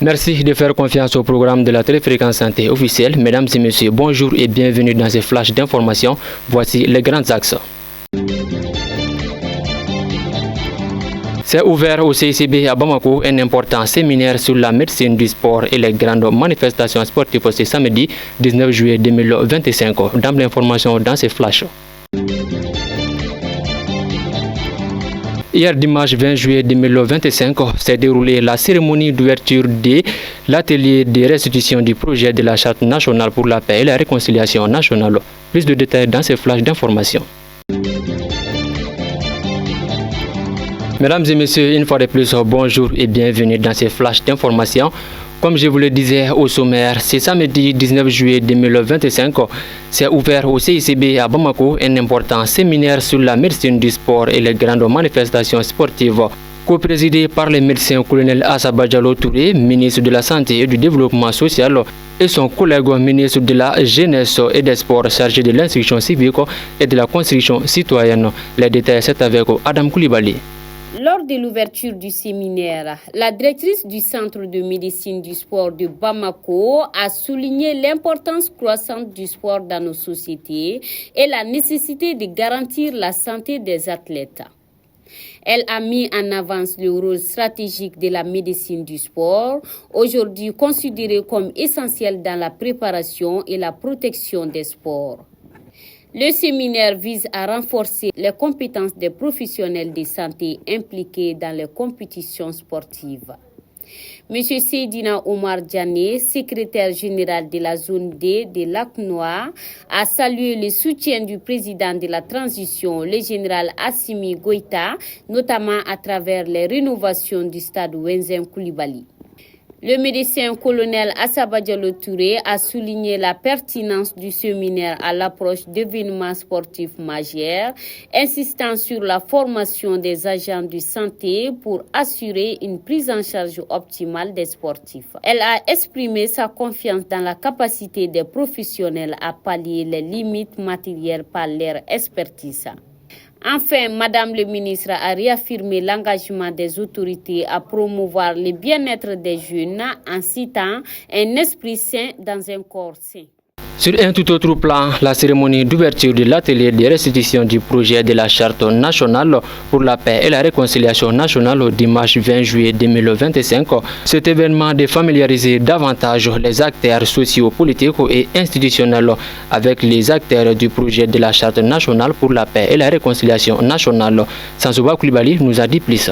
Merci de faire confiance au programme de la téléfréquence santé officielle. Mesdames et messieurs, bonjour et bienvenue dans ce flash d'information. Voici les grands axes. C'est ouvert au CICB à Bamako un important séminaire sur la médecine du sport et les grandes manifestations sportives ce samedi 19 juillet 2025. Dans l'information dans ce flash. Hier dimanche 20 juillet 2025 s'est déroulée la cérémonie d'ouverture de l'atelier de restitution du projet de la Charte nationale pour la paix et la réconciliation nationale. Plus de détails dans ce flash d'information. Mesdames et messieurs, une fois de plus, bonjour et bienvenue dans ce flash d'information. Comme je vous le disais au sommaire, c'est samedi 19 juillet 2025, c'est ouvert au CICB à Bamako un important séminaire sur la médecine du sport et les grandes manifestations sportives, co-présidé par le médecin colonel Assaba Diallo Touré, ministre de la Santé et du Développement social, et son collègue ministre de la Jeunesse et des Sports chargé de l'instruction civique et de la construction citoyenne. Les détails, c'est avec Adam Koulibaly. Lors de l'ouverture du séminaire, la directrice du Centre de médecine du sport de Bamako a souligné l'importance croissante du sport dans nos sociétés et la nécessité de garantir la santé des athlètes. Elle a mis en avant le rôle stratégique de la médecine du sport, aujourd'hui considérée comme essentielle dans la préparation et la protection des sports. Le séminaire vise à renforcer les compétences des professionnels de santé impliqués dans les compétitions sportives. M. Seydina Omar Diané, secrétaire général de la zone D de Lac-Noir, a salué le soutien du président de la transition, le général Assimi Goïta, notamment à travers les rénovations du stade Wenzem Koulibaly. Le médecin colonel Assaba Diallo Touré a souligné la pertinence du séminaire à l'approche d'événements sportifs majeurs, insistant sur la formation des agents de santé pour assurer une prise en charge optimale des sportifs. Elle a exprimé sa confiance dans la capacité des professionnels à pallier les limites matérielles par leur expertise. Enfin, Madame le ministre a réaffirmé l'engagement des autorités à promouvoir le bien-être des jeunes en citant un esprit sain dans un corps sain. Sur un tout autre plan, la cérémonie d'ouverture de l'atelier de restitution du projet de la Charte nationale pour la paix et la réconciliation nationale au dimanche 20 juillet 2025. Cet événement de familiariser davantage les acteurs socio-politiques et institutionnels avec les acteurs du projet de la Charte nationale pour la paix et la réconciliation nationale. Sansouba Koulibaly nous a dit plus.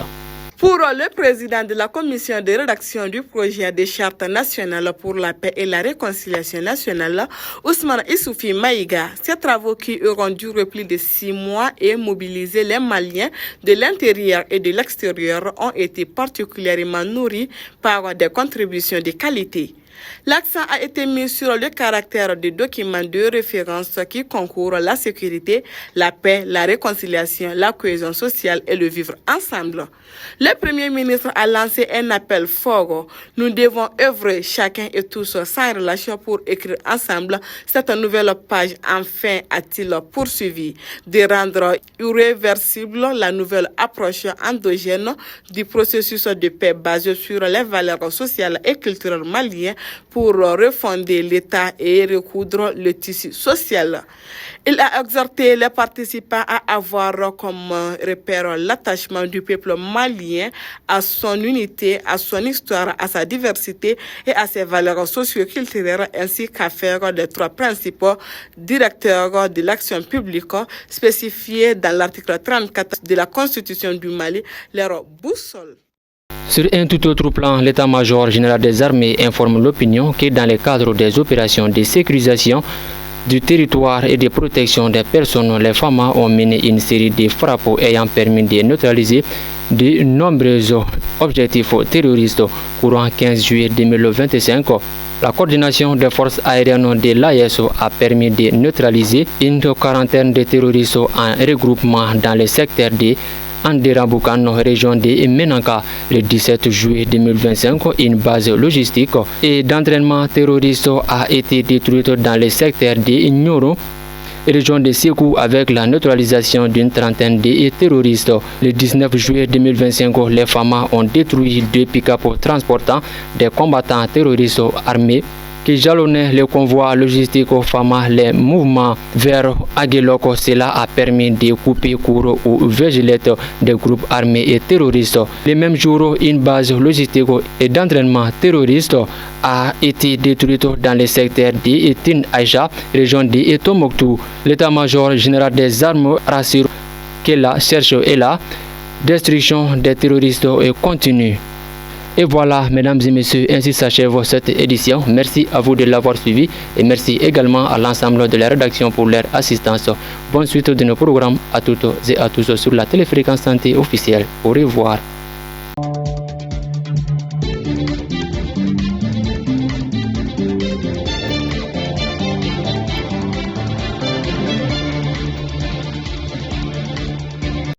Pour le président de la commission de rédaction du projet de charte nationale pour la paix et la réconciliation nationale, Ousmane Issoufi Maïga, ces travaux qui auront duré plus de 6 mois et mobilisé les Maliens de l'intérieur et de l'extérieur ont été particulièrement nourris par des contributions de qualité. L'accent a été mis sur le caractère des documents de référence qui concourent la sécurité, la paix, la réconciliation, la cohésion sociale et le vivre ensemble. Le Premier ministre a lancé un appel fort. Nous devons œuvrer chacun et tous sans relâche pour écrire ensemble cette nouvelle page. Enfin, a-t-il poursuivi de rendre irréversible la nouvelle approche endogène du processus de paix basé sur les valeurs sociales et culturelles maliennes pour refonder l'État et recoudre le tissu social. Il a exhorté les participants à avoir comme repère l'attachement du peuple malien à son unité, à son histoire, à sa diversité et à ses valeurs socio-culturelles, ainsi qu'à faire des 3 principaux directeurs de l'action publique spécifiés dans l'article 34 de la Constitution du Mali, leur boussole. Sur un tout autre plan, l'état-major général des armées informe l'opinion que dans le cadre des opérations de sécurisation du territoire et de protection des personnes, les FAMA ont mené une série de frappes ayant permis de neutraliser de nombreux objectifs terroristes courant 15 juillet 2025. La coordination des forces aériennes de l'AESO a permis de neutraliser une quarantaine de terroristes en regroupement dans le secteur de Anderaboukan, région de Menanka, le 17 juillet 2025. Une base logistique et d'entraînement terroriste a été détruite dans le secteur de Nyoro, région de Sékou avec la neutralisation d'une trentaine de terroristes. Le 19 juillet 2025, les FAMA ont détruit 2 pick-up transportant des combattants terroristes armés qui jalonnaient le convoi logistique aux FAMA. Les mouvements vers Agueloko, cela a permis de couper court aux vigilettes des groupes armés et terroristes. Le même jour, une base logistique et d'entraînement terroriste a été détruite dans le secteur de Tin Aïcha, région de Tombouctou. L'état-major général des armes rassure que la cherche et la destruction des terroristes est continue. Et voilà, mesdames et messieurs, ainsi s'achève cette édition. Merci à vous de l'avoir suivi et merci également à l'ensemble de la rédaction pour leur assistance. Bonne suite de nos programmes à toutes et à tous sur la téléfréquence santé officielle. Au revoir.